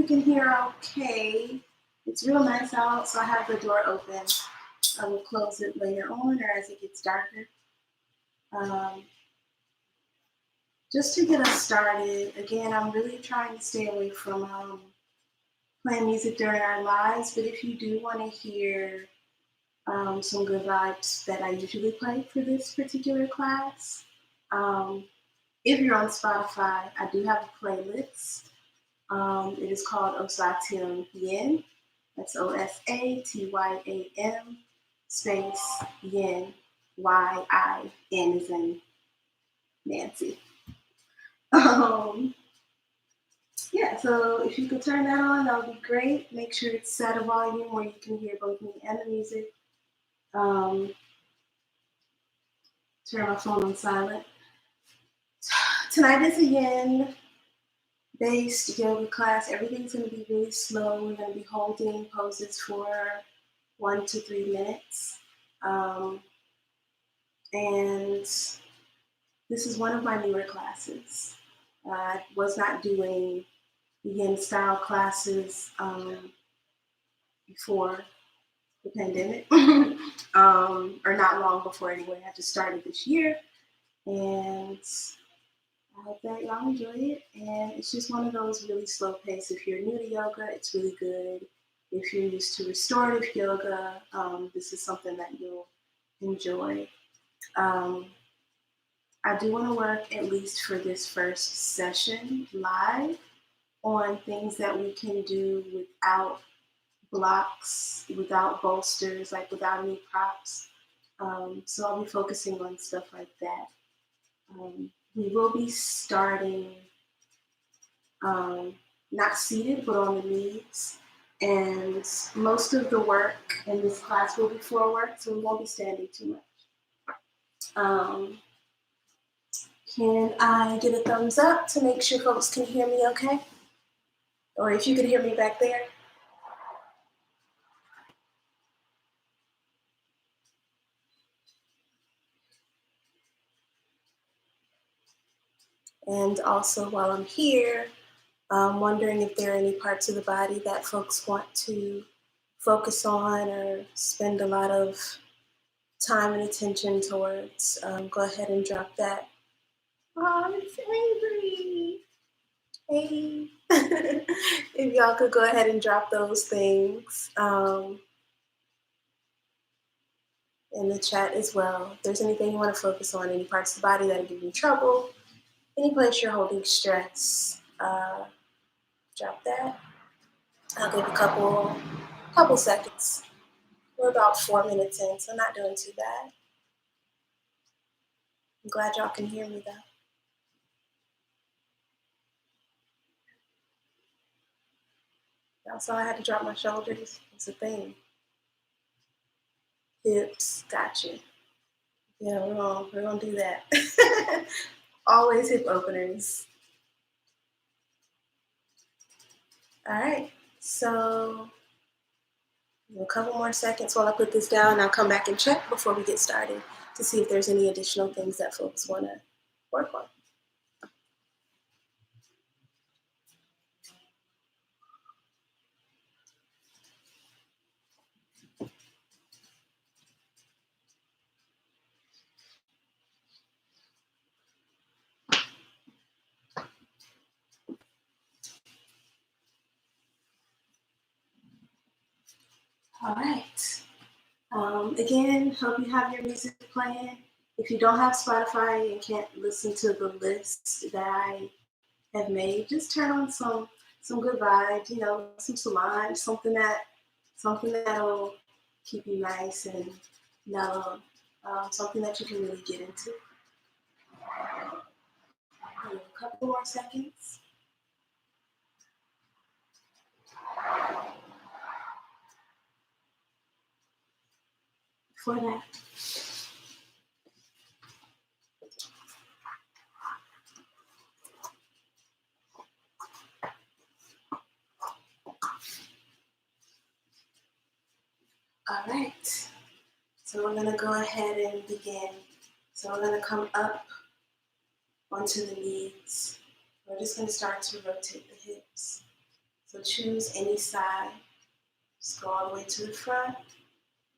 you can hear okay. It's real nice out, so I have the door open. I will close it later on or as it gets darker. Just to get us started, again, I'm really trying to stay away from playing music during our lives, but if you do want to hear some good vibes that I usually play for this particular class, if you're on Spotify, I do have a playlist. It is called Osatyam Yin. That's Osatyam space Yin, Y-I-N as in Nancy. Yeah, so if you could turn that on, that would be great. Make sure it's set a volume where you can hear both me and the music. Turn my phone on silent. Tonight is a yin-based yoga class. Everything's going to be really slow. We're going to be holding poses for 1 to 3 minutes. And this is one of my newer classes. I was not doing the yin style classes before the pandemic, or not long before anyway. I just started this year, and I hope that y'all enjoy it. And it's just one of those really slow pace. If you're new to yoga, it's really good. If you're used to restorative yoga, this is something that you'll enjoy. I do want to work, at least for this first session, live on things that we can do without blocks, without bolsters, like without any props. So I'll be focusing on stuff like that. We will be starting not seated, but on the knees. And most of the work in this class will be floor work, so we won't be standing too much. Can I get a thumbs up to make sure folks can hear me okay? Or if you could hear me back there. And also while I'm here, I'm wondering if there are any parts of the body that folks want to focus on or spend a lot of time and attention towards. Go ahead and drop that. Oh, it's angry. Hey. If y'all could go ahead and drop those things in the chat as well. If there's anything you want to focus on, any parts of the body that are giving you trouble, any place you're holding stress, drop that. I'll give a couple seconds. We're about 4 minutes in, so not doing too bad. I'm glad y'all can hear me though. Y'all saw I had to drop my shoulders. It's a thing. Hips, gotcha. Yeah, we're gonna do that. Always hip openers. All right, so a couple more seconds while I put this down. I'll come back and check before we get started to see if there's any additional things that folks want to work on. All right. Again, hope you have your music playing. If you don't have Spotify and can't listen to the list that I have made, just turn on some good vibes, some Solange, something that'll keep you nice and mellow, something that you can really get into. A couple more seconds. For that. All right, so we're gonna go ahead and begin. So we're gonna come up onto the knees. We're just gonna start to rotate the hips. So choose any side. Just go all the way to the front,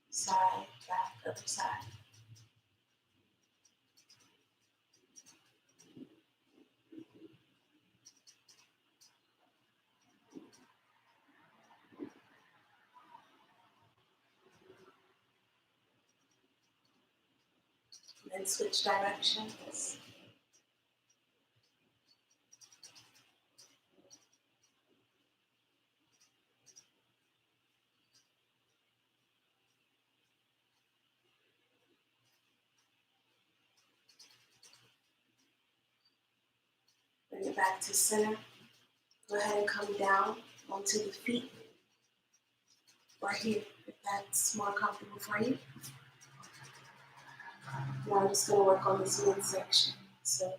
side, back, other side. And then switch directions. Bring it back to center. Go ahead and come down onto the feet or here, if that's more comfortable for you. Now I'm just going to work on this midsection. So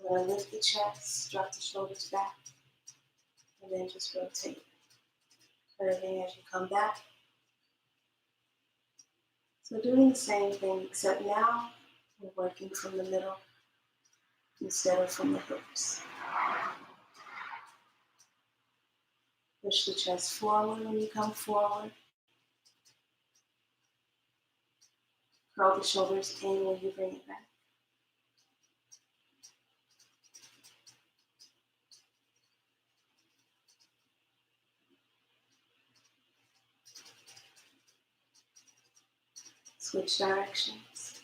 I'm going to lift the chest, drop the shoulders back, and then just rotate, curving as you come back. So doing the same thing, except now we're working from the middle instead of from the hips. Push the chest forward when you come forward. Curl the shoulders in when you bring it back. Switch directions.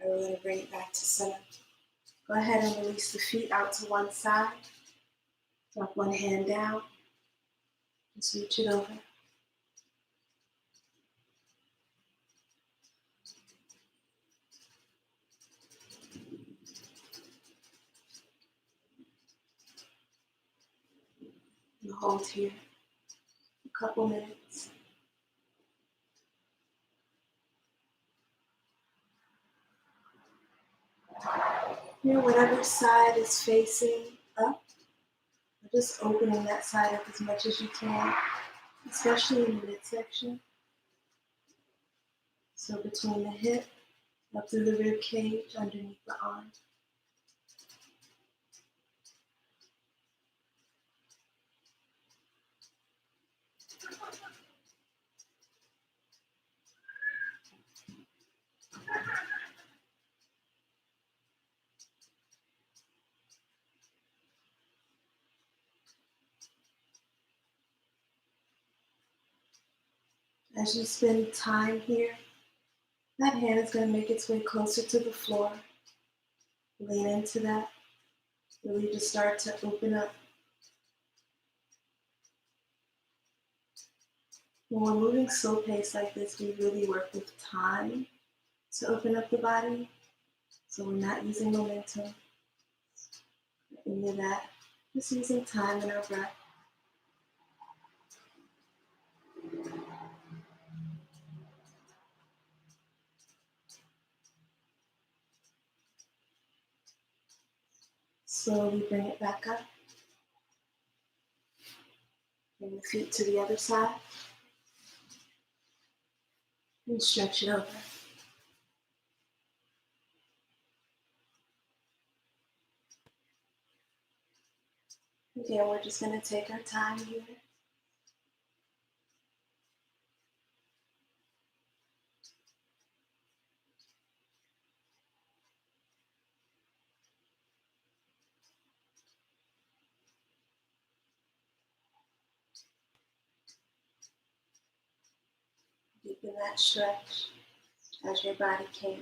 And we're going to bring it back to center. Go ahead and release the feet out to one side. Drop one hand down. Just reach it over. And hold here a couple minutes. Here, whatever side is facing up, just opening that side up as much as you can, especially in the midsection. So between the hip, up through the rib cage, underneath the arm. As you spend time here, that hand is going to make its way closer to the floor. Lean into that. Really just start to open up. When we're moving slow pace like this, we really work with time to open up the body. So we're not using momentum, any of that. Just using time and our breath. Slowly bring it back up. Bring the feet to the other side. And stretch it over. Again, we're just going to take our time here. Deepen that stretch as your body can.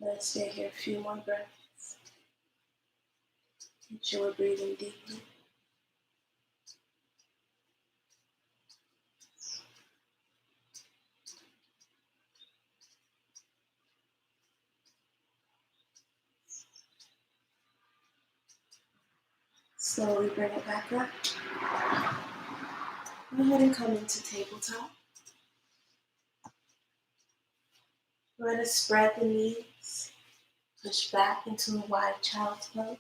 Let's stay here a few more breaths. Make sure we're breathing deeply. Slowly bring it back up. Go ahead and come into tabletop. We're going to spread the knees, push back into a wide child's pose.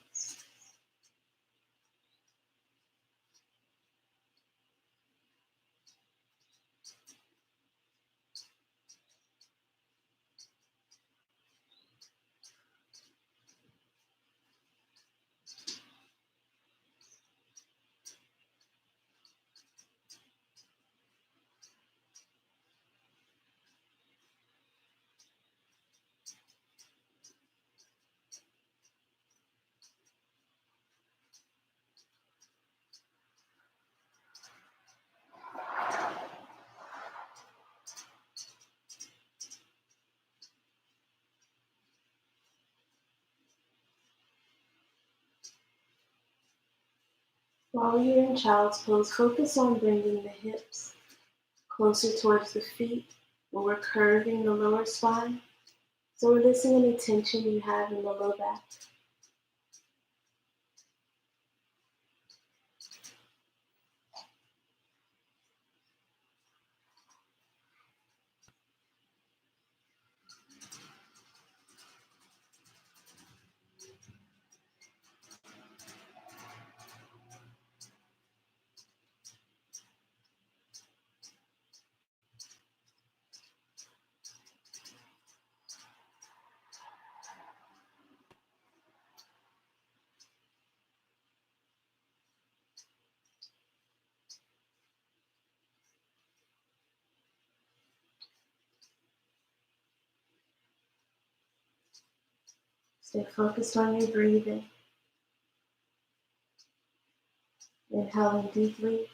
While you're in child's pose, focus on bringing the hips closer towards the feet, and we're curving the lower spine. So releasing any tension you have in the low back. Stay focused on your breathing. Inhaling deeply,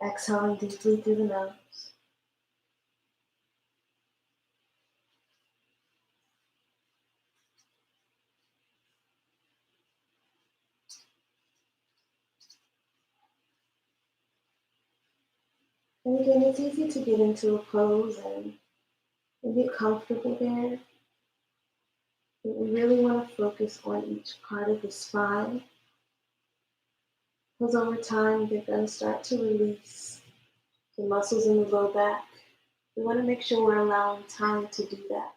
exhaling deeply through the nose. And again, it's easy to get into a pose and get comfortable there. But we really want to focus on each part of the spine, because over time they're going to start to release the muscles in the low back. We want to make sure we're allowing time to do that.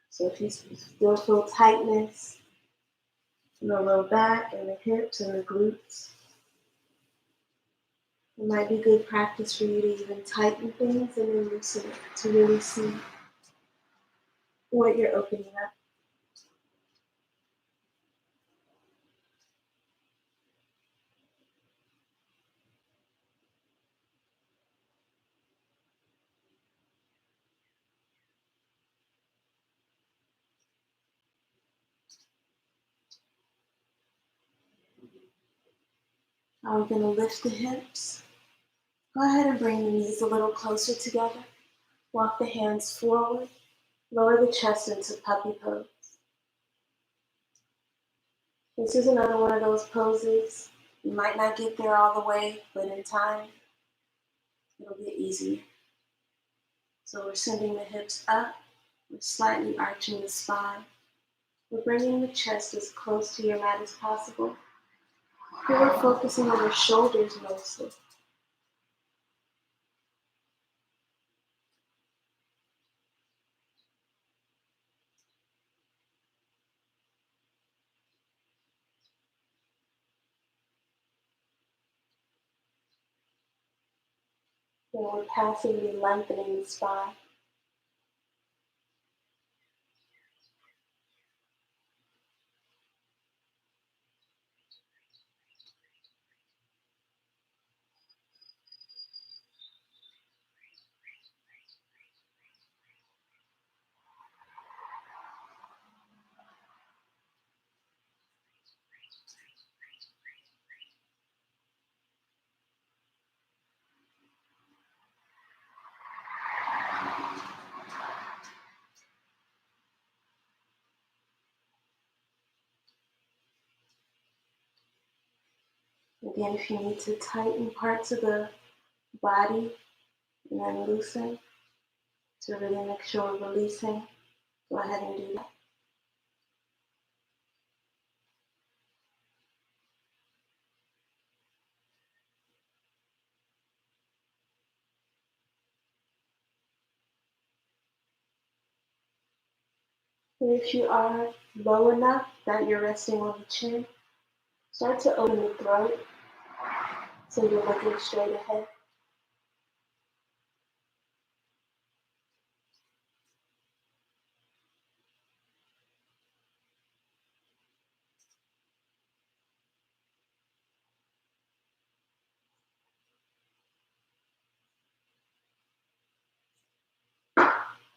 So if you still feel tightness in the low back and the hips and the glutes, it might be good practice for you to even tighten things and then loosen it to really see what you're opening up. Now we're going to lift the hips. Go ahead and bring the knees a little closer together. Walk the hands forward. Lower the chest into puppy pose. This is another one of those poses. You might not get there all the way, but in time, it'll get easier. So we're sending the hips up. We're slightly arching the spine. We're bringing the chest as close to your mat as possible. Here we're focusing on the shoulders mostly. Then we're passively lengthening the spine. Again, if you need to tighten parts of the body and then loosen to really make sure we're releasing, go ahead and do that. And if you are low enough that you're resting on the chin, start to open the throat so you're looking straight ahead.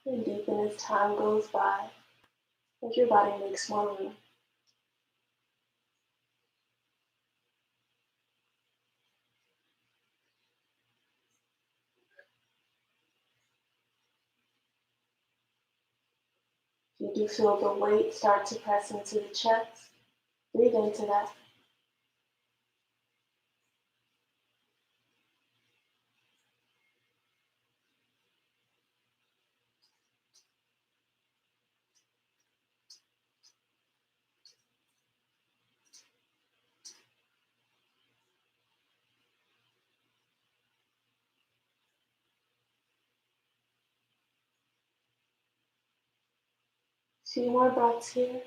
And deepen as time goes by, as your body makes more room. If you do feel the weight start to press into the chest, breathe into that. Few more breaths here.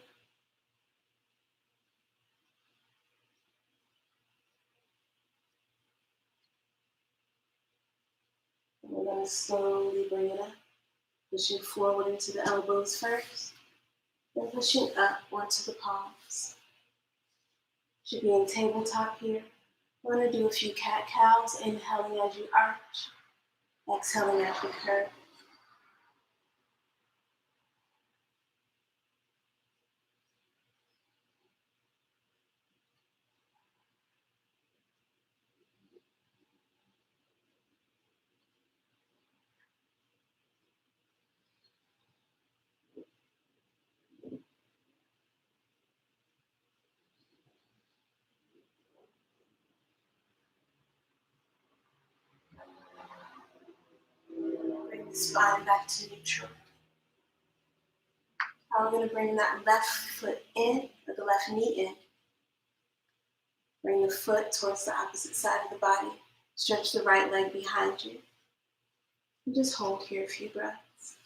And we're going to slowly bring it up, pushing forward into the elbows first, then pushing up onto the palms. Should be in tabletop here. We're going to do a few cat-cows, inhaling as you arch, exhaling as you curve. Bring the spine back to neutral. Now we're going to bring that left foot in, or the left knee in. Bring the foot towards the opposite side of the body. Stretch the right leg behind you. And just hold here a few breaths.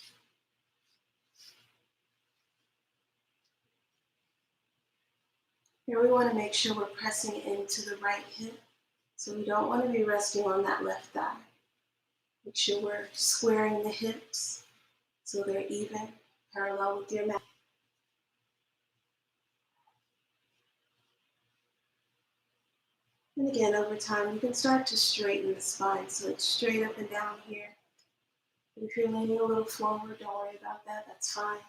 Here we want to make sure we're pressing into the right hip. So we don't want to be resting on that left thigh. Make sure we're squaring the hips so they're even, parallel with your mat. And again, over time, you can start to straighten the spine so it's straight up and down here. But if you're leaning a little forward, don't worry about that, that's fine.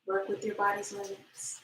Work with your body's limits.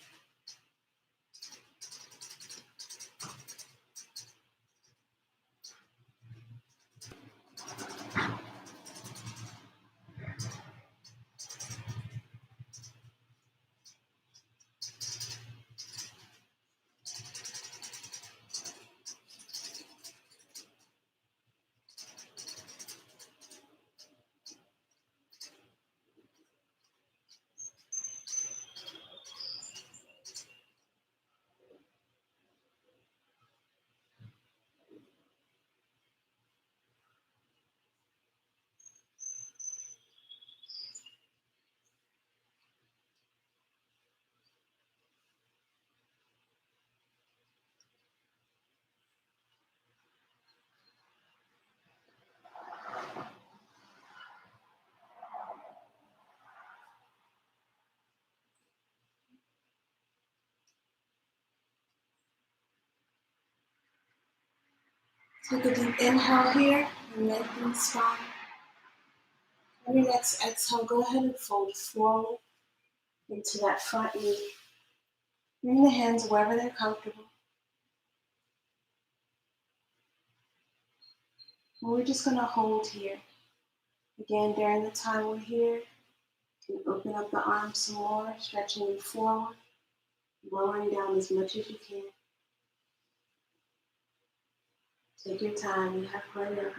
Take a deep inhale here and lengthen the spine. On your next exhale, go ahead and fold forward into that front knee. Bring the hands wherever they're comfortable. And we're just going to hold here. Again, during the time we're here, you can open up the arms some more, stretching them forward, lowering down as much as you can. Take your time, you have plenty of it.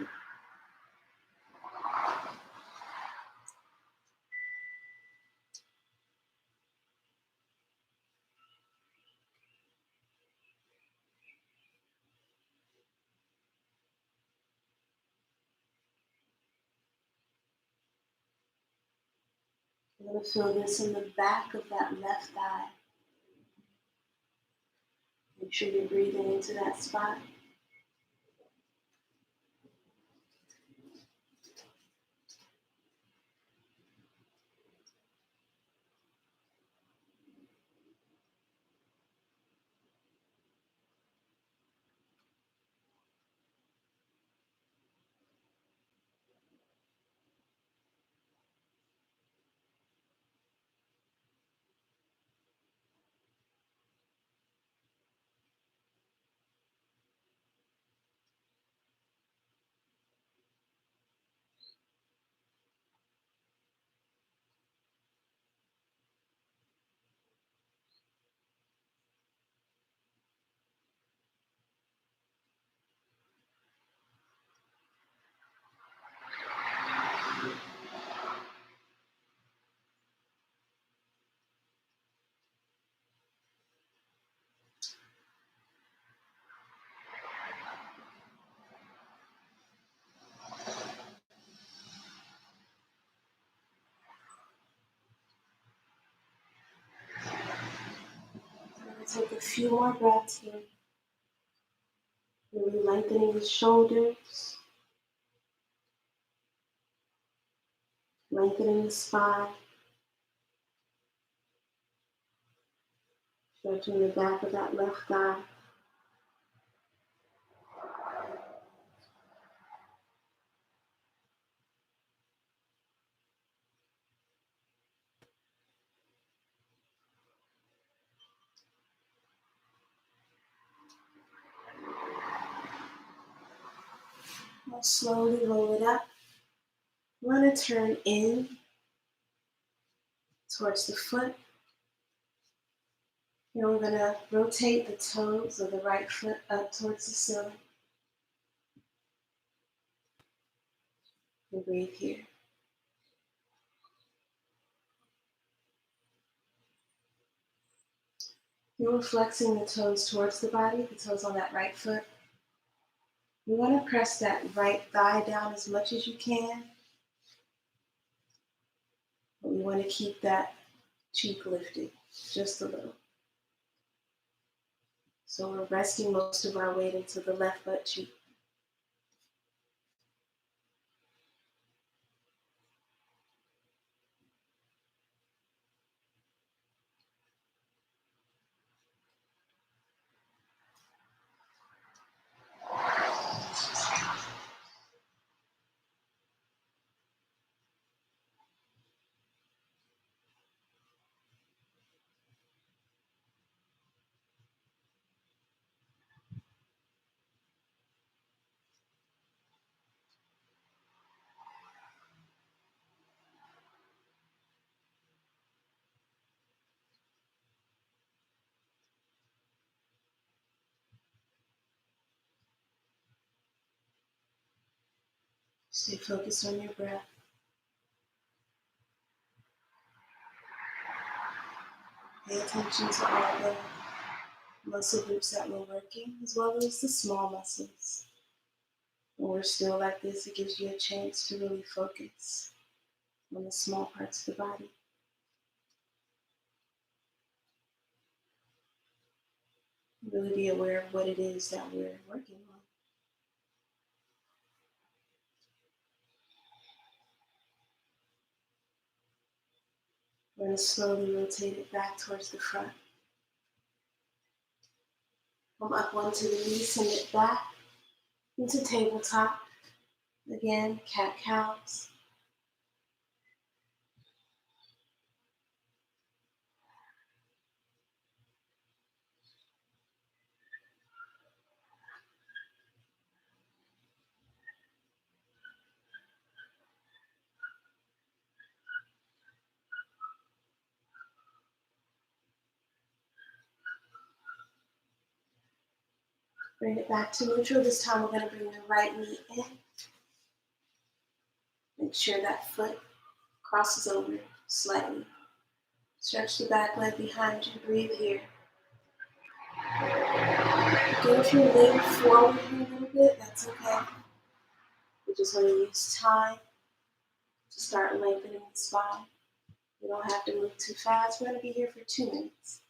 You're going to feel this in the back of that left thigh. Make sure you're breathing into that spot. Take a few more breaths here. Really lengthening the shoulders, lengthening the spine, stretching the back of that left thigh. Now slowly roll it up. We're going to turn in towards the foot. Now we're going to rotate the toes of the right foot up towards the ceiling. And breathe here. You're flexing the toes towards the body, the toes on that right foot. You want to press that right thigh down as much as you can. But we want to keep that cheek lifted just a little. So we're resting most of our weight into the left butt cheek. Stay focused on your breath. Pay attention to all the muscle groups that we're working, as well as the small muscles. When we're still like this, it gives you a chance to really focus on the small parts of the body. Really be aware of what it is that we're working on. We're going to slowly rotate it back towards the front. Come up onto the knees, send it back into tabletop. Again, cat-cows. Bring it back to neutral. This time we're going to bring the right knee in. Make sure that foot crosses over slightly. Stretch the back leg behind you. Breathe here. Again, if you lean forward here a little bit, that's okay. We just want to use time to start lengthening the spine. You don't have to move too fast. We're going to be here for 2 minutes.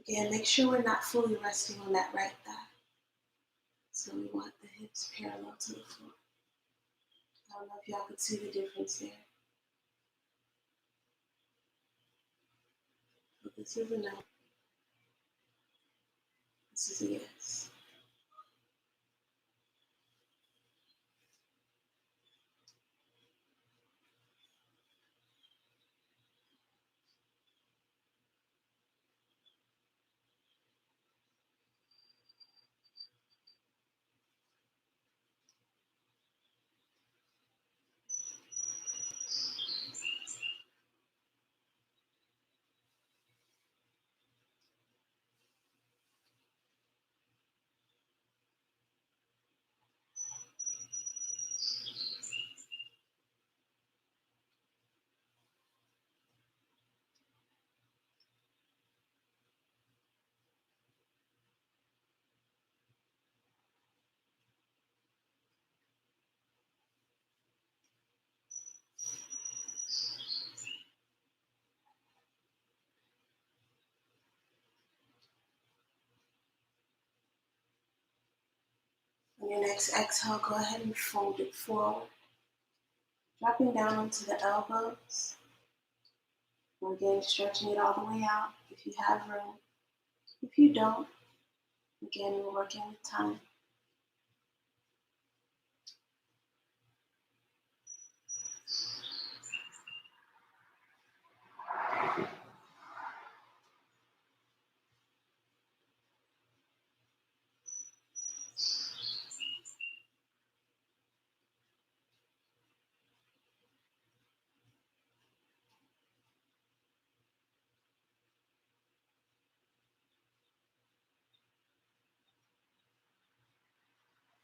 Again, make sure we're not fully resting on that right thigh. So we want the hips parallel to the floor. I don't know if y'all can see the difference there. But this is a no. This is a yes. On your next exhale, go ahead and fold it forward. Dropping down onto the elbows. And again, stretching it all the way out if you have room. If you don't, again, we're working with time.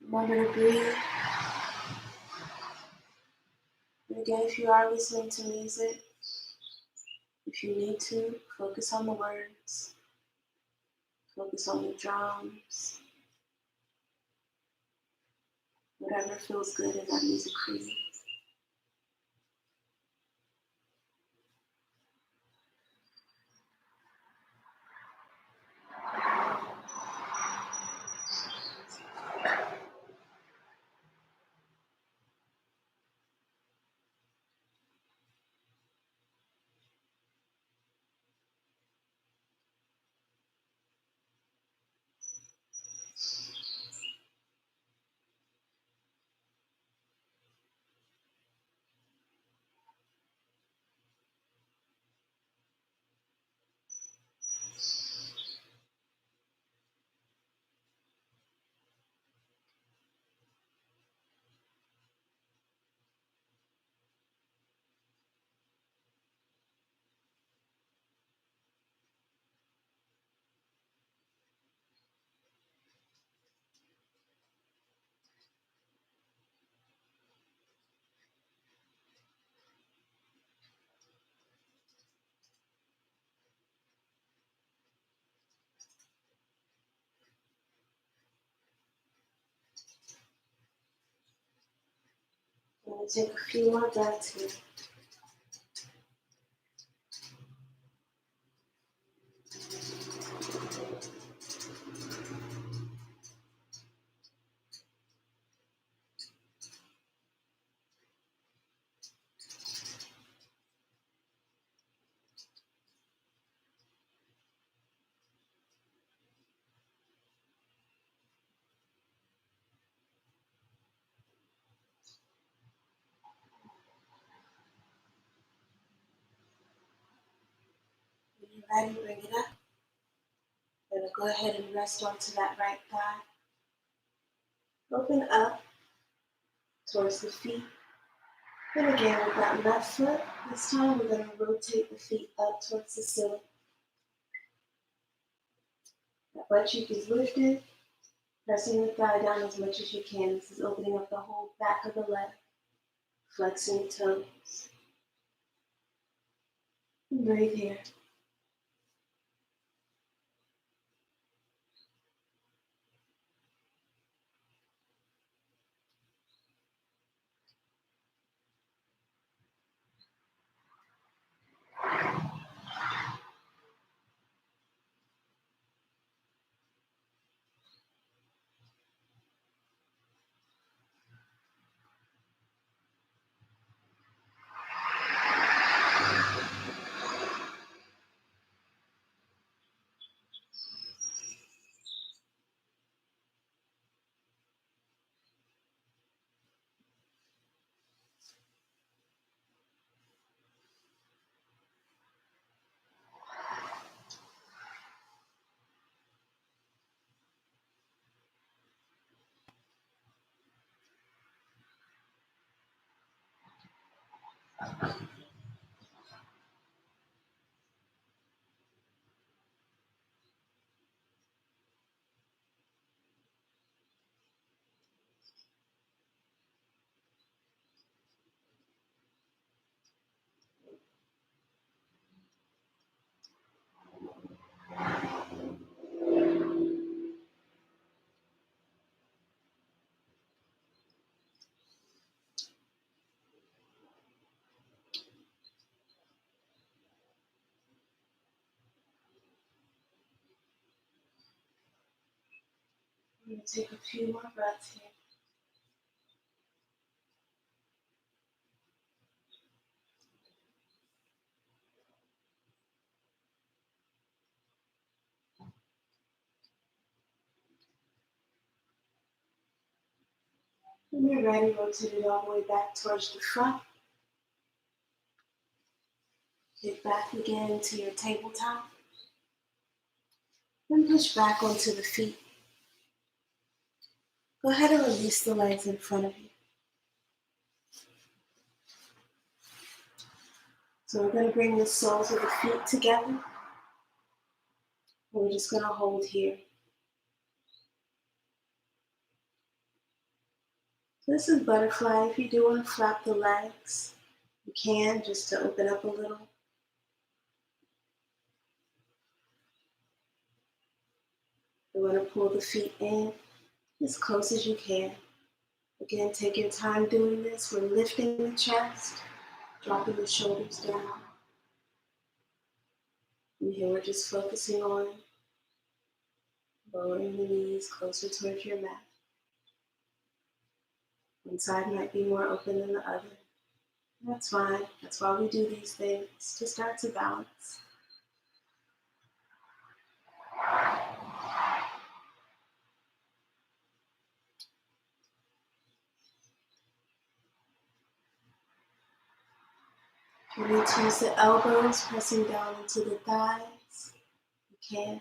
Remember to breathe. And again, if you are listening to music, if you need to, focus on the words. Focus on the drums. Whatever feels good in that music for you. I'm going to take a few more breaths here. you're ready, bring it up. Gonna go ahead and rest onto that right thigh. Open up towards the feet. And again, with that left foot, this time we're going to rotate the feet up towards the ceiling. That butt cheek is lifted, pressing the thigh down as much as you can. This is opening up the whole back of the leg, flexing the toes. And breathe here. We're going to take a few more breaths here. When you're ready, rotate it all the way back towards the front. Get back again to your tabletop. Then push back onto the feet. Go ahead and release the legs in front of you. So we're going to bring the soles of the feet together. And we're just going to hold here. So this is butterfly. If you do want to flap the legs, you can, just to open up a little. You want to pull the feet in as close as you can. Again, take your time doing this. We're lifting the chest, dropping the shoulders down. And here we're just focusing on lowering the knees closer towards your mat. One side might be more open than the other. That's fine. That's why we do these things, to start to balance. You need to use the elbows pressing down into the thighs. You can.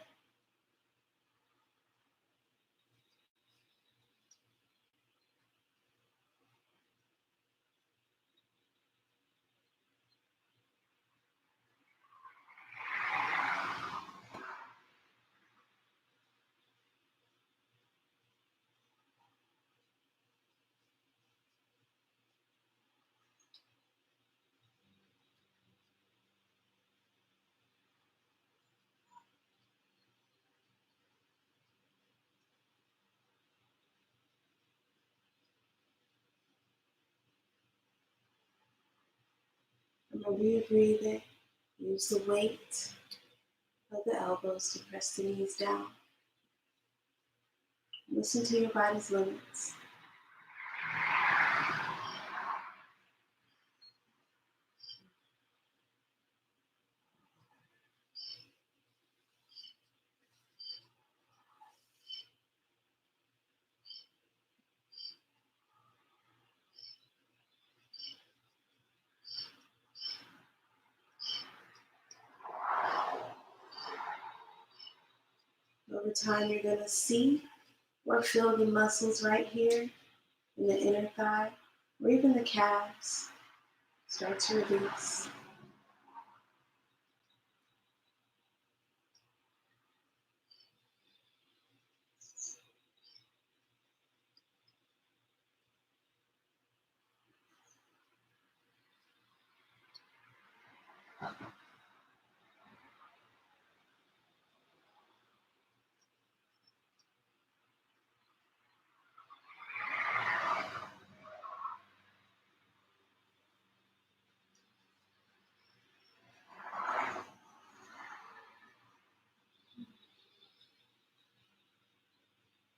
Whenever you're breathing, use the weight of the elbows to press the knees down. Listen to your body's limits. Over time, you're going to see or feel the muscles right here in the inner thigh, or even the calves, start to release.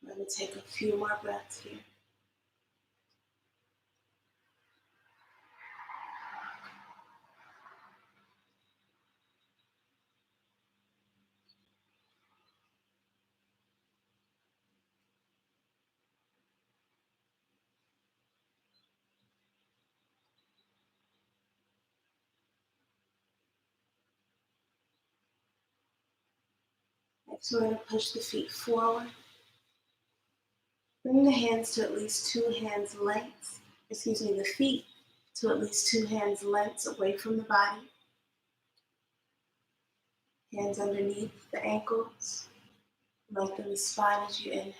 Let me take a few more breaths here. Next, we're going to push the feet forward. Bring the hands to at least 2 hands lengths, the feet to at least 2 hands lengths away from the body. Hands underneath the ankles. Lengthen the spine as you inhale.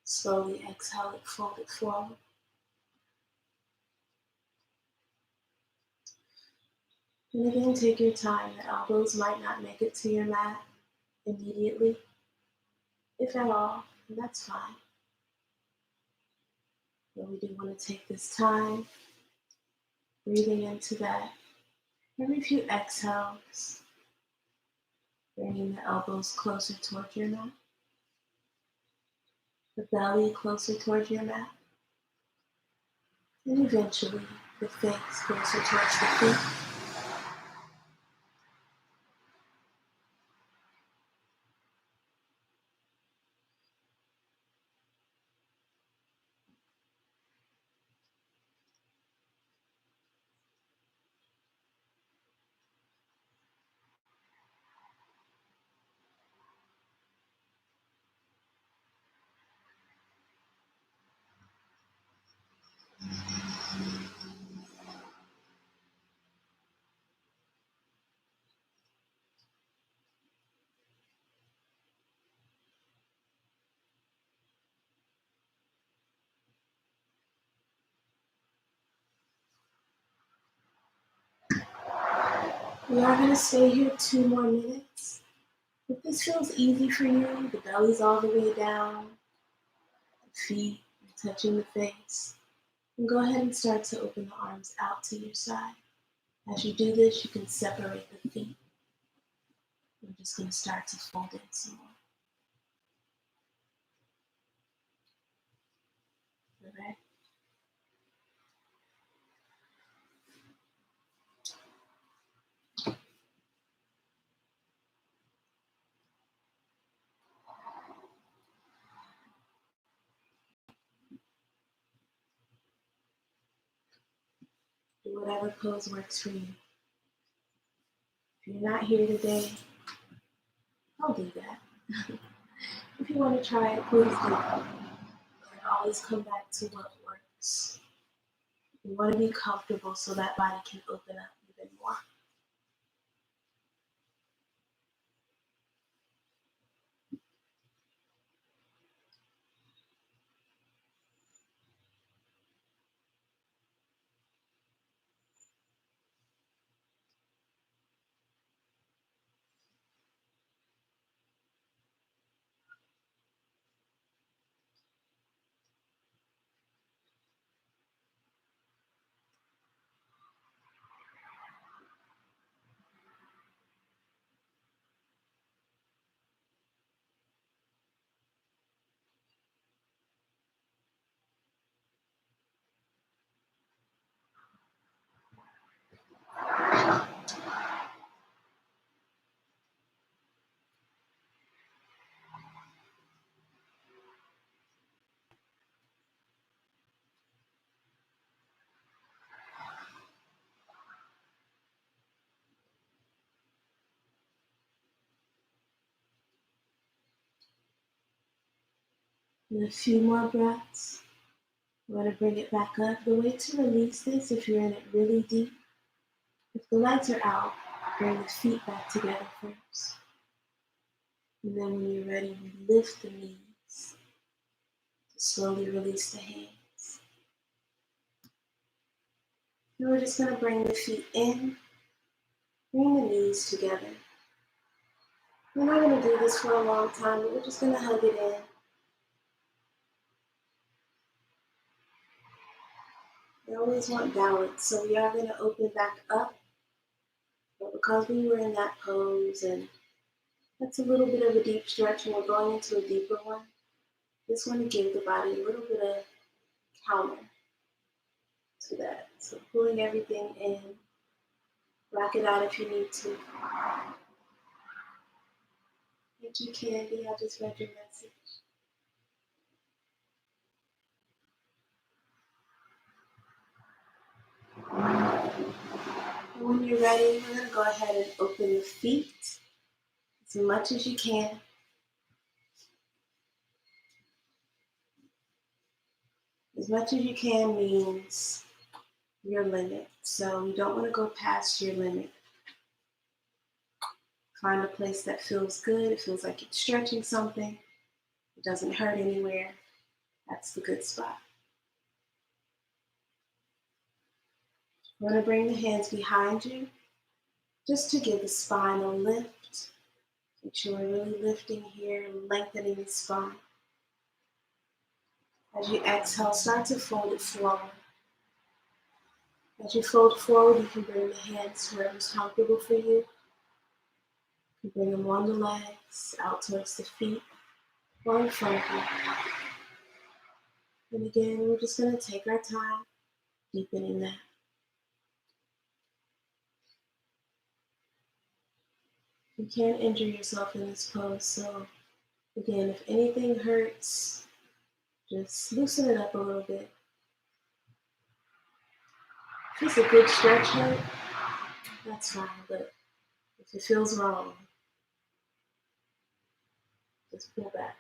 Slowly exhale it, fold it forward. And again, take your time. The elbows might not make it to your mat immediately, if at all, and that's fine. But we do want to take this time, breathing into that. Every few exhales, bringing the elbows closer towards your mat, the belly closer towards your mat, and eventually the face closer towards the feet. We are going to stay here 2 more minutes. If this feels easy for you, the belly's all the way down, the feet are touching the face, and go ahead and start to open the arms out to your side. As you do this, you can separate the feet. We're just going to start to fold in some more. All right? Do whatever pose works for you. If you're not here today, I'll do that. If you want to try it, please do. And always come back to what works. You want to be comfortable so that body can open up even more. And a few more breaths. You want to bring it back up. The way to release this, if you're in it really deep, if the legs are out, bring the feet back together first. And then when you're ready, you lift the knees. Slowly release the hands. And we're just going to bring the feet in, bring the knees together. We're not going to do this for a long time, but we're just going to hug it in. We always want balance, so we are going to open back up. But because we were in that pose, and that's a little bit of a deep stretch, and we're going into a deeper one, just want to give the body a little bit of counter to that. So pulling everything in, rock it out if you need to. Thank you, Candy. I just read your message. And when you're ready, we're going to go ahead and open the feet as much as you can. As much as you can means your limit. So you don't want to go past your limit. Find a place that feels good. It feels like it's stretching something. It doesn't hurt anywhere. That's the good spot. You want to bring the hands behind you just to give the spine a lift. Make sure we're really lifting here, lengthening the spine. As you exhale, start to fold it forward. As you fold forward, you can bring the hands wherever's comfortable for you. You bring them on the legs, out towards the feet, or in front of you. And again, we're just going to take our time, deepening that. You can't injure yourself in this pose, so again, if anything hurts, just loosen it up a little bit. If it's a good stretch hurt, that's fine, but if it feels wrong, just pull back.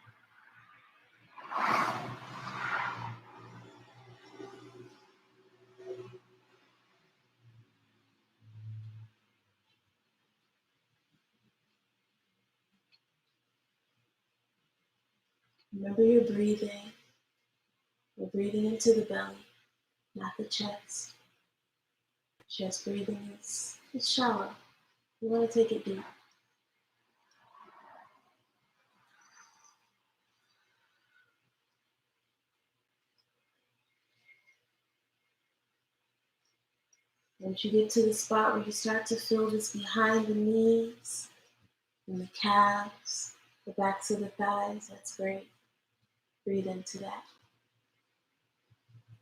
Remember you're breathing. We're breathing into the belly, not the chest. Chest breathing is shallow. You want to take it deep. Once you get to the spot where you start to feel this behind the knees and the calves, the backs of the thighs, that's great. Breathe into that.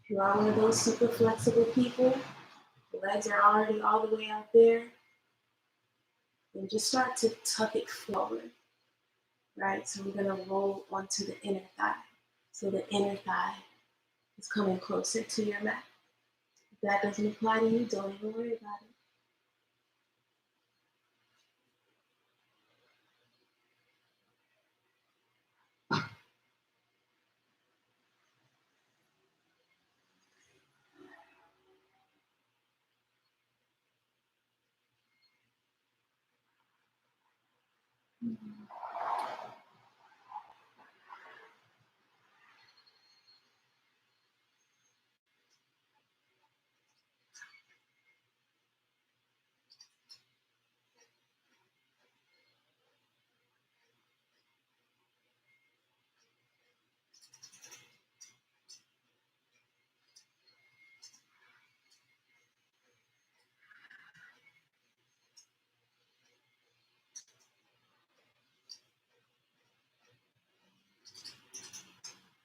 If you are one of those super flexible people, the legs are already all the way out there, then just start to tuck it forward, right? So we're going to roll onto the inner thigh. So the inner thigh is coming closer to your mat. If that doesn't apply to you, don't even worry about it.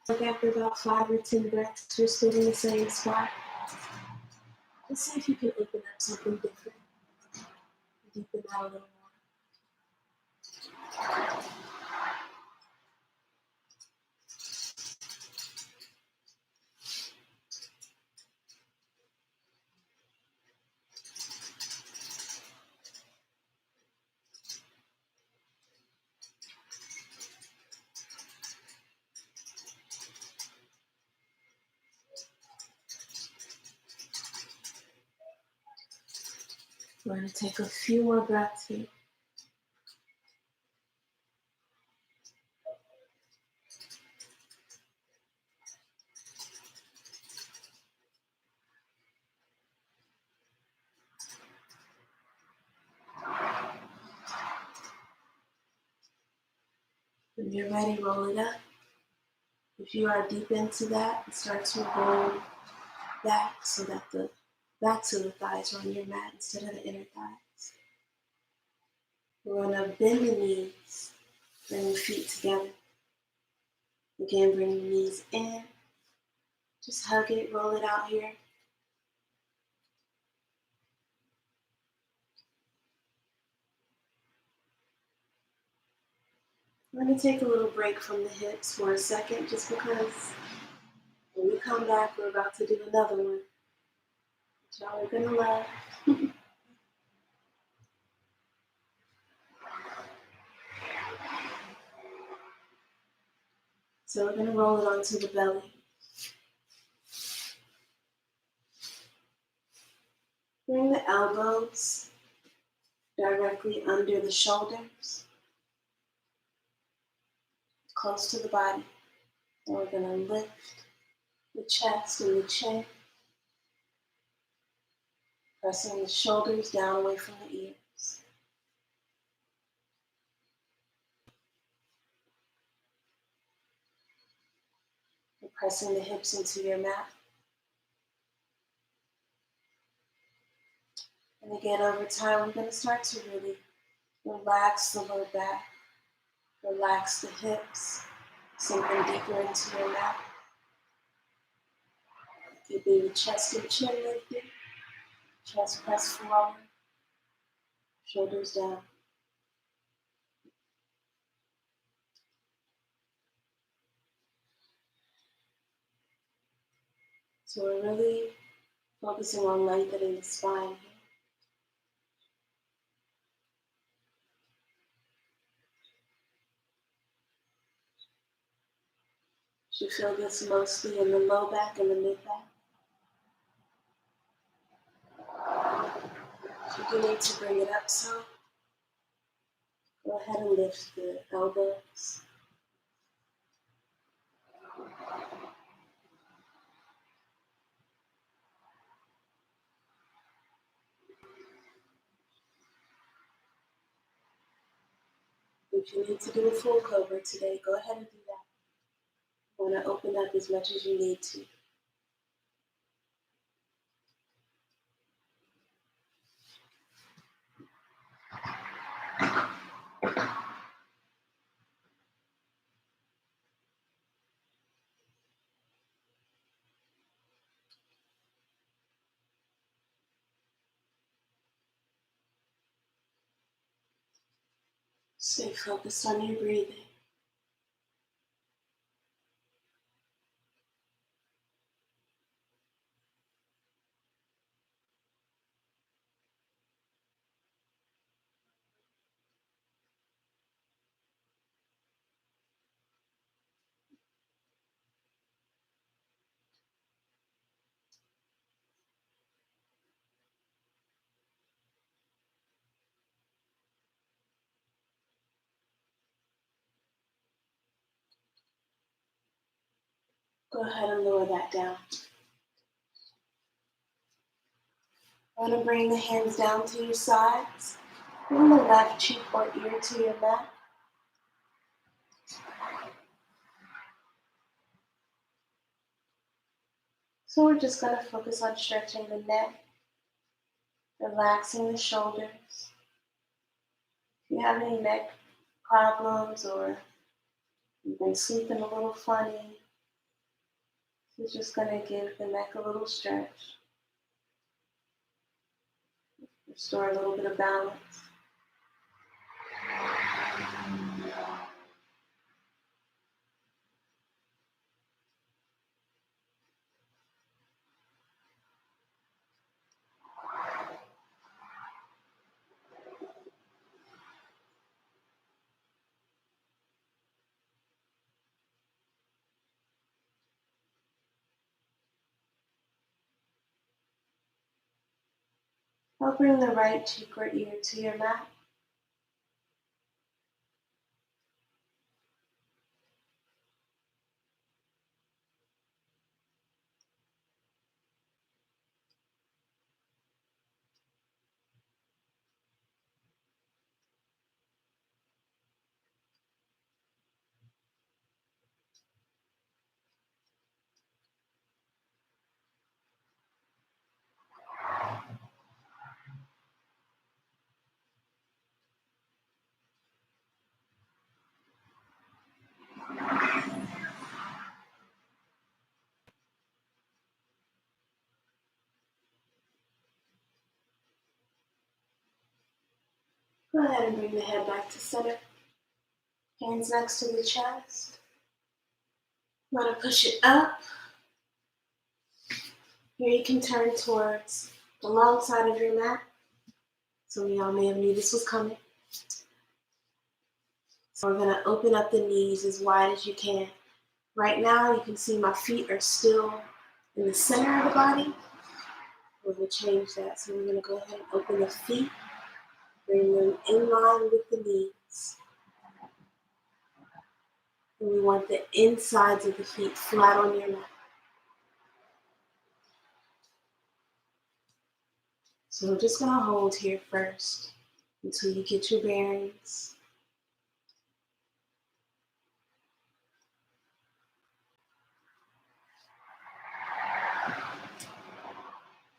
Like after about 5 or 10 breaths, you're still in the same spot. Just see if you can open up something different. Deepen out a little more. We're going to take a few more breaths here. When you're ready, roll it up. If you are deep into that, start to roll back so that the backs of the thighs are on your mat instead of the inner thighs. We're going to bend the knees, bring the feet together. Again, bring your knees in. Just hug it, roll it out here. I'm going to take a little break from the hips for a second, just because when we come back, we're about to do another one, which y'all are going to love. So we're going to roll it onto the belly. Bring the elbows directly under the shoulders, close to the body. And we're going to lift the chest and the chin, pressing the shoulders down away from the ears. And pressing the hips into your mat. And again, over time, we're going to start to really relax the low back, relax the hips, sinking deeper into your mat. Keeping the chest and chin lifted, chest pressed forward, shoulders down. So we're really focusing on lengthening the spine here. You feel this mostly in the low back and the mid back. If you do need to bring it up some, go ahead and lift the elbows. If you need to do a full cobra today, go ahead and do that. You want to open up as much as you need to. Stay focused on your breathing. Go ahead and lower that down. I'm going to bring the hands down to your sides. Bring the left cheek or ear to your mat. So we're just going to focus on stretching the neck, relaxing the shoulders. If you have any neck problems or you've been sleeping a little funny, it's just going to give the neck a little stretch. Restore a little bit of balance. I'll bring the right cheek or ear to your mat. Go ahead and bring the head back to center. Hands next to the chest. You want to push it up. Here you can turn towards the long side of your mat. Some of y'all may have knew this was coming. So we're going to open up the knees as wide as you can. Right now, you can see my feet are still in the center of the body. We're going to change that. So we're going to go ahead and open the feet. Bring them in line with the knees. And we want the insides of the feet flat on your mat. So we're just going to hold here first until you get your bearings.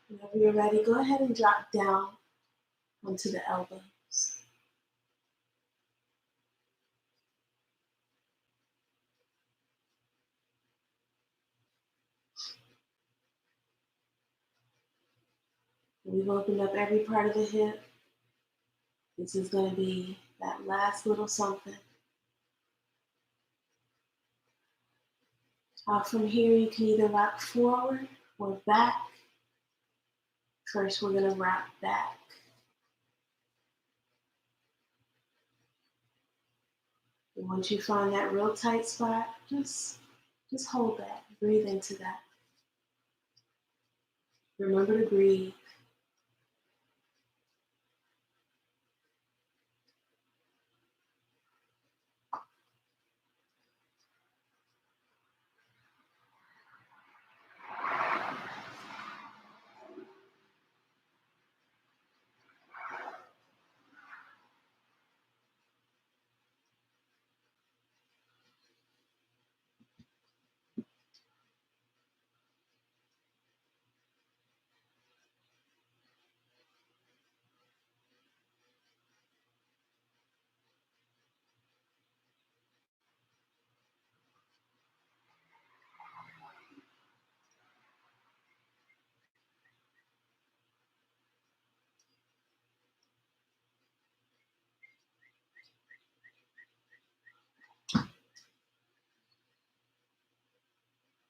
Whenever you're ready, go ahead and drop down onto the elbows. We've opened up every part of the hip. This is going to be that last little something. From here, you can either rock forward or back. First, we're going to rock back. And once you find that real tight spot, just hold that. Breathe into that. Remember to breathe.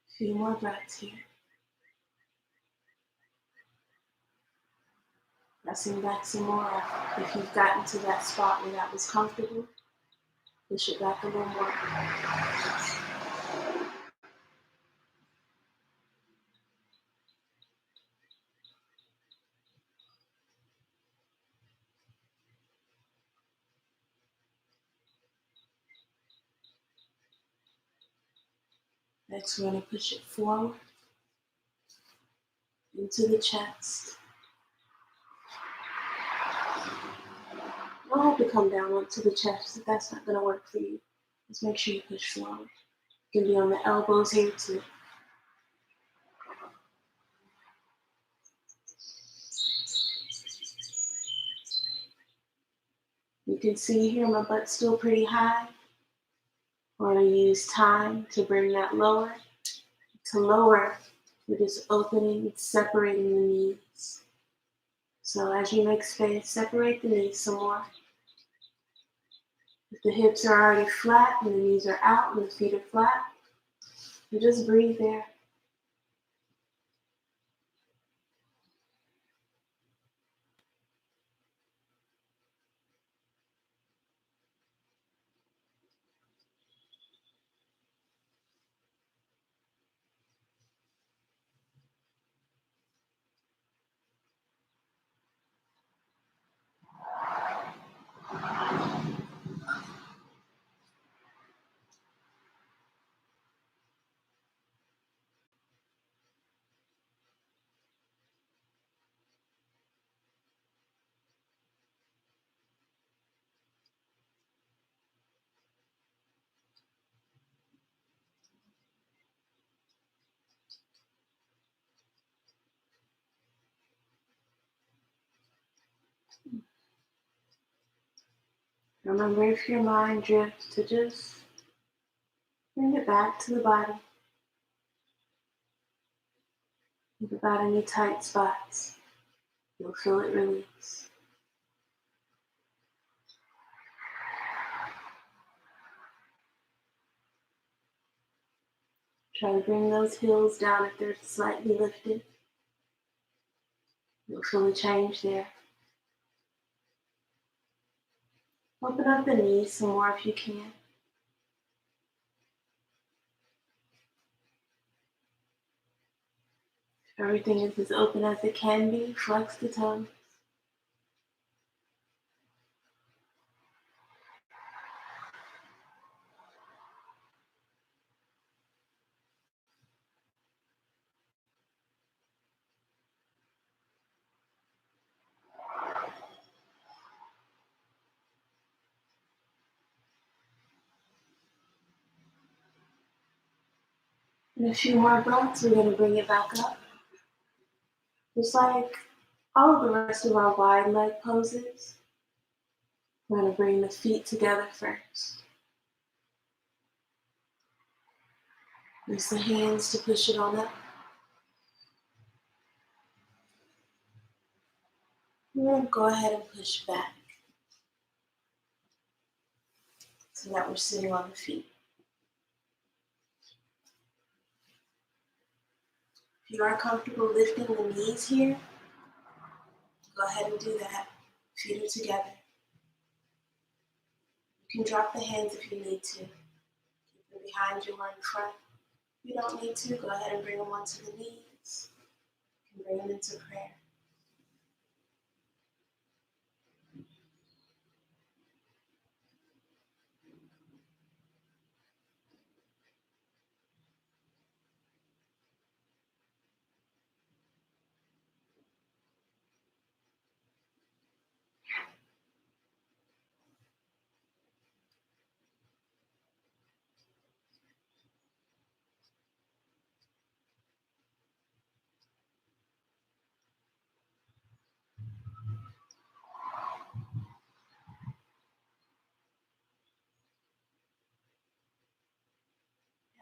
A few more breaths here. Pressing back some more. If you've gotten to that spot where that was comfortable, push it back a little more. Next, we're going to push it forward into the chest. You don't have to come down onto the chest if that's not going to work for you. Just make sure you push forward. You can be on the elbows here too. You can see here my butt's still pretty high. We're going to use time to bring that lower. To lower, we're just opening and separating the knees. So as you make space, separate the knees some more. If the hips are already flat and the knees are out and the feet are flat, you just breathe there. Remember, if your mind drifts, to just bring it back to the body. Think about any tight spots. You'll feel it release. Try to bring those heels down if they're slightly lifted. You'll feel a change there. Open up the knees some more if you can. If everything is as open as it can be, flex the toes. In a few more breaths, we're going to bring it back up. Just like all of the rest of our wide leg poses, we're going to bring the feet together first. Use the hands to push it on up. We're going to go ahead and push back so that we're sitting on the feet. If you are comfortable lifting the knees here, go ahead and do that. Feet are together. You can drop the hands if you need to. Keep them behind you or in front. If you don't need to, go ahead and bring them onto the knees. You can bring them into prayer.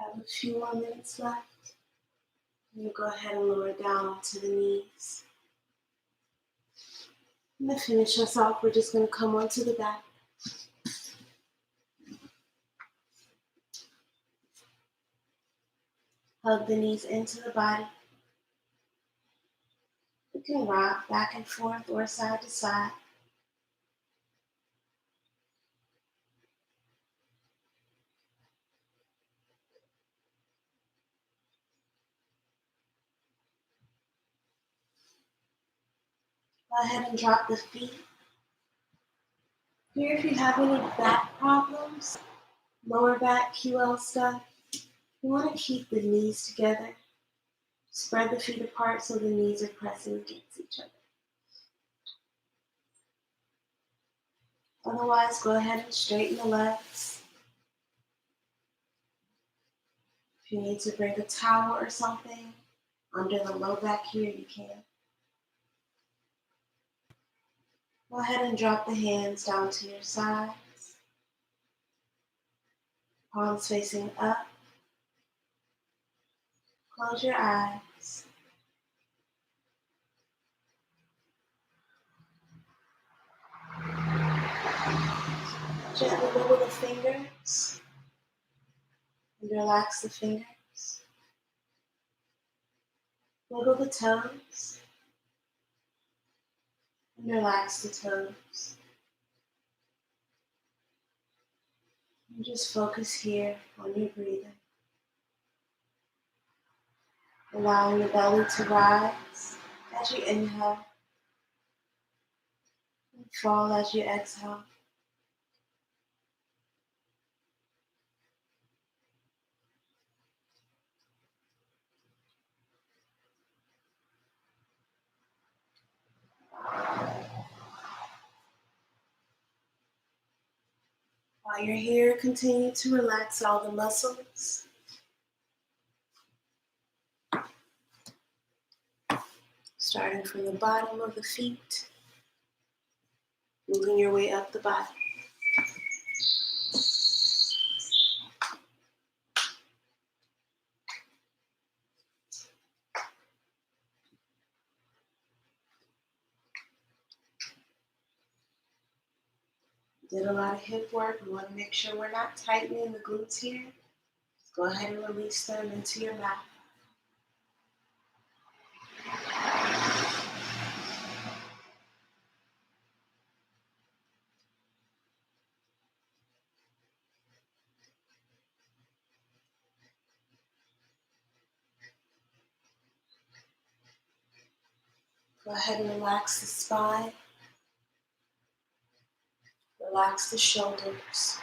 Have a few more minutes left. We'll go ahead and lower down onto the knees. And to finish us off, we're just going to come onto the back. Hug the knees into the body. You can rock back and forth or side to side. Go ahead and drop the feet. Here, if you have any back problems, lower back, QL stuff, you want to keep the knees together. Spread the feet apart so the knees are pressing against each other. Otherwise, go ahead and straighten the legs. If you need to bring a towel or something under the low back here, you can. Go ahead and drop the hands down to your sides. Palms facing up. Close your eyes. Gently wiggle the fingers and relax the fingers. Wiggle the toes and relax the toes. And just focus here on your breathing. Allowing the belly to rise as you inhale and fall as you exhale. While you're here, continue to relax all the muscles. Starting from the bottom of the feet, moving your way up the body. Did a lot of hip work. We want to make sure we're not tightening the glutes here. Just go ahead and release them into your mat. Go ahead and relax the spine. Relax the shoulders.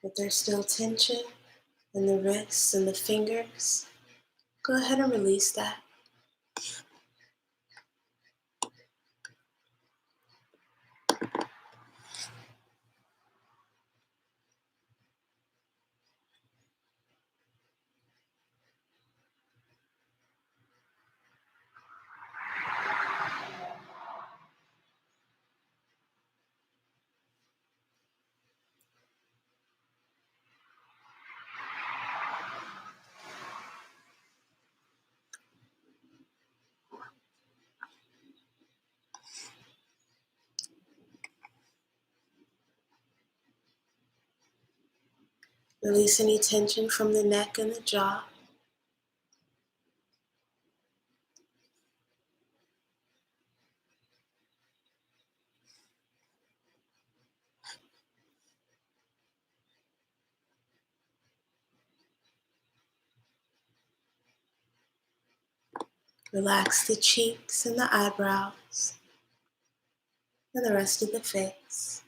If there's still tension in the wrists and the fingers, go ahead and release that. Release any tension from the neck and the jaw. Relax the cheeks and the eyebrows and the rest of the face.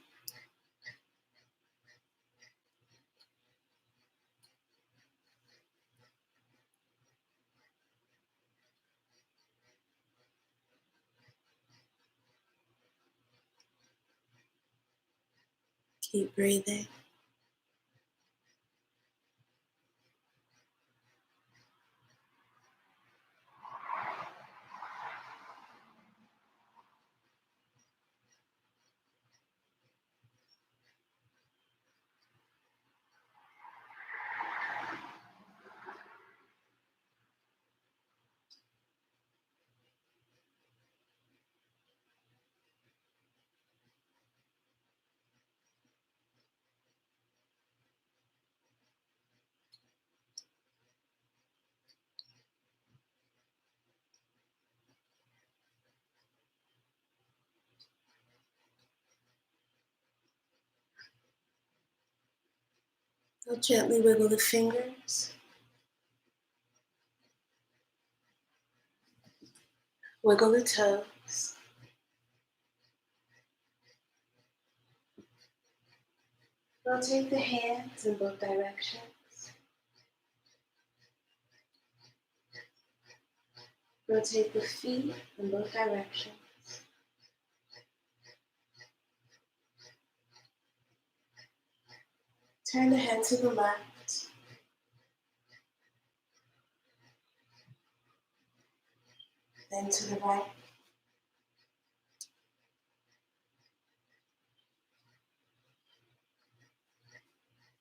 Keep breathing. Now gently wiggle the fingers. Wiggle the toes. Rotate the hands in both directions. Rotate the feet in both directions. Turn the head to the left. Then to the right.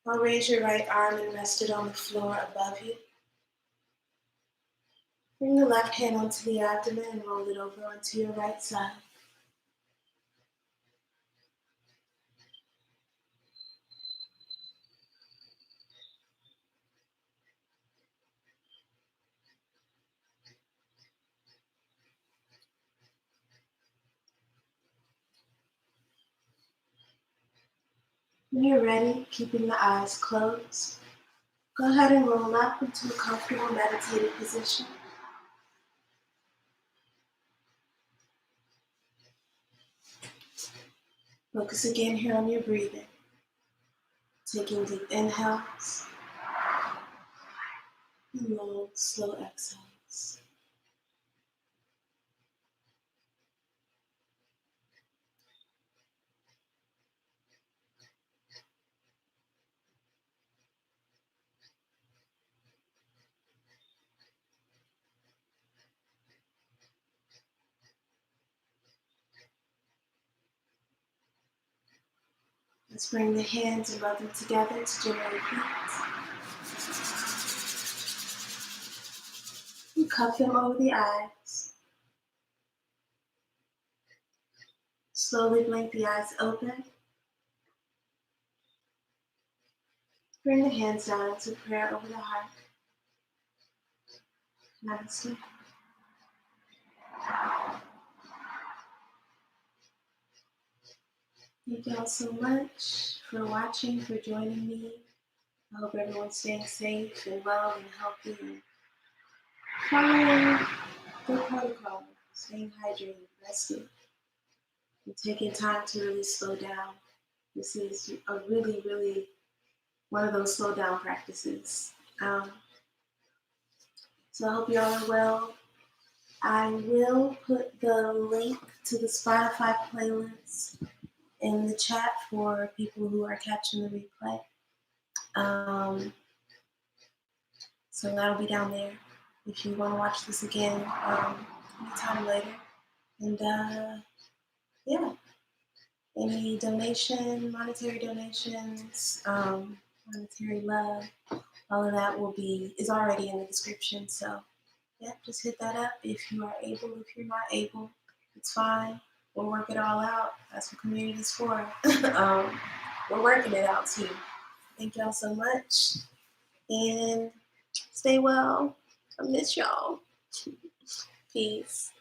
Now raise your right arm and rest it on the floor above you. Bring the left hand onto the abdomen and roll it over onto your right side. When you're ready, keeping the eyes closed, go ahead and roll up into a comfortable meditative position. Focus again here on your breathing. Taking deep inhales and long, slow exhales. Let's bring the hands and rub them together to generate heat. And cup them over the eyes. Slowly blink the eyes open. Bring the hands down into prayer over the heart. Namaste. Thank you all so much for watching, for joining me. I hope everyone's staying safe and well and healthy and following the protocol, staying hydrated, resting, and taking time to really slow down. This is a really, really one of those slow down practices. So I hope you all are well. I will put the link to the Spotify playlist in the chat for people who are catching the replay. So that'll be down there if you want to watch this again anytime later. And yeah, any donation, monetary donations, monetary love, all of that is already in the description. So yeah, just hit that up if you are able. If you're not able, it's fine. We'll work it all out. That's what community is for. We're working it out too. Thank y'all so much. And stay well. I miss y'all. Peace.